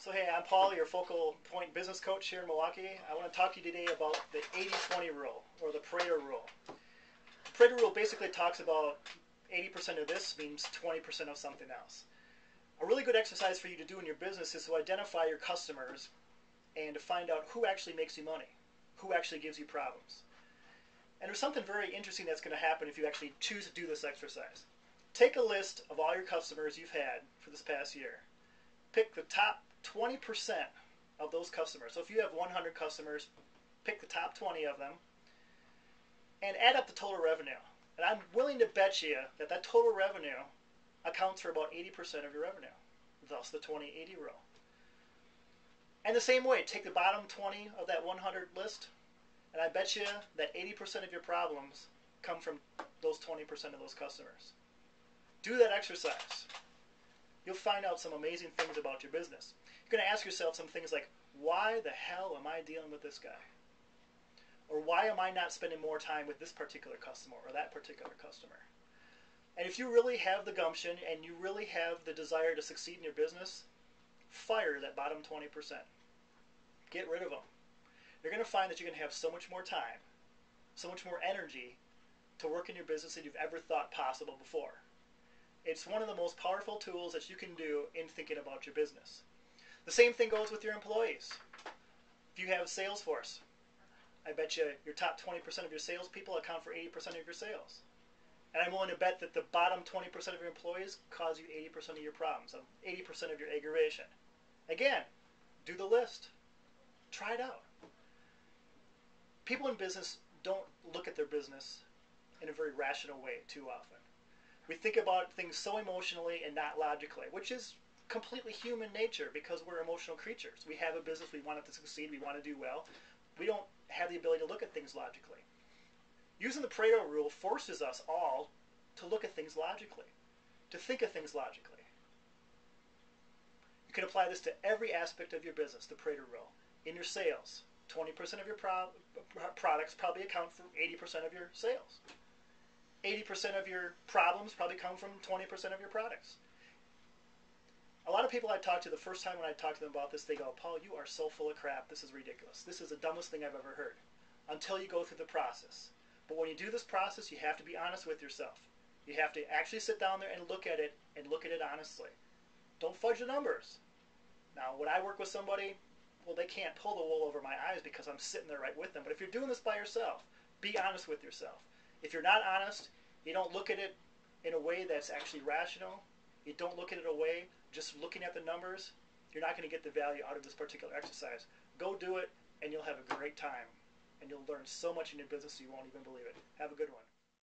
So hey, I'm Paul, your focal point business coach here in Milwaukee. I want to talk to you today about the 80-20 rule, or the Pareto rule. The Pareto rule basically talks about 80% of this means 20% of something else. A really good exercise for you to do in your business is to identify your customers and to find out who actually makes you money, who actually gives you problems. And there's something very interesting that's going to happen if you actually choose to do this exercise. Take a list of all your customers you've had for this past year. Pick the top 20% of those customers. So if you have 100 customers, pick the top 20 of them and add up the total revenue. And I'm willing to bet you that that total revenue accounts for about 80% of your revenue, thus the 20-80 rule. And the same way, take the bottom 20 of that 100 list, and I bet you that 80% of your problems come from those 20% of those customers. Do that exercise. You'll find out some amazing things about your business. You're going to ask yourself some things like, why the hell am I dealing with this guy? Or why am I not spending more time with this particular customer or that particular customer? And if you really have the gumption and you really have the desire to succeed in your business, fire that bottom 20%. Get rid of them. You're going to find that you're going to have so much more time, so much more energy to work in your business than you've ever thought possible before. It's one of the most powerful tools that you can do in thinking about your business. The same thing goes with your employees. If you have Salesforce, I bet you your top 20% of your salespeople account for 80% of your sales. And I'm willing to bet that the bottom 20% of your employees cause you 80% of your problems, 80% of your aggravation. Again, do the list. Try it out. People in business don't look at their business in a very rational way too often. We think about things so emotionally and not logically, which is completely human nature because we're emotional creatures. We have a business, we want it to succeed, we want to do well. We don't have the ability to look at things logically. Using the Pareto rule forces us all to look at things logically, to think of things logically. You can apply this to every aspect of your business, the Pareto rule. In your sales, 20% of your products probably account for 80% of your sales. 80% of your problems probably come from 20% of your products. A lot of people I talk to, the first time when I talk to them about this, they go, Paul, you are so full of crap. This is ridiculous. This is the dumbest thing I've ever heard. Until you go through the process. But when you do this process, you have to be honest with yourself. You have to actually sit down there and look at it honestly. Don't fudge the numbers. Now, when I work with somebody, well, they can't pull the wool over my eyes because I'm sitting there right with them. But if you're doing this by yourself, be honest with yourself. If you're not honest, you don't look at it in a way that's actually rational. You don't look at it a way just looking at the numbers. You're not going to get the value out of this particular exercise. Go do it, and you'll have a great time. And you'll learn so much in your business you won't even believe it. Have a good one.